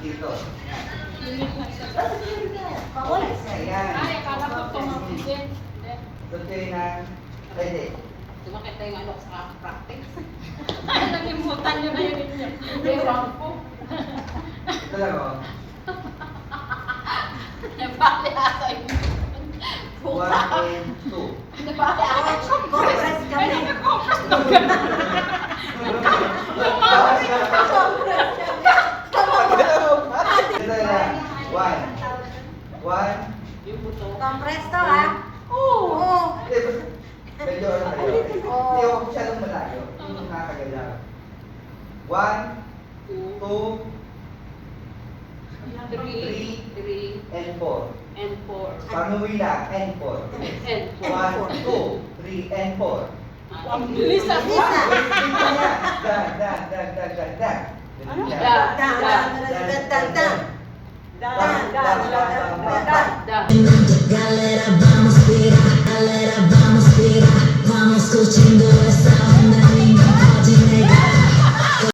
dito. Pawalis. Ayan. Ay, akala ko tumapigin. Tuloy na. Pwede. Tumakit na yung ano sa practice. Nalimutan nyo na yun ninyo. Ewan ko. Ito lang o. Nabali asa yun. 1 and 2. Nabali asa. Compress kami. Ito na. 1. 1. Yung buto. Compress to ha? Oo. Medyo ano kayo. Hindi ako masyadong malayo. Hindi nakakagalaw. 1, 2, 3 and 4. and 4. Panuwi lang, and 4. And 1, 2, 3, and 4. Ang bilis ah. Ano? Da. Galera, vamos virar, vamos curtindo essa onda.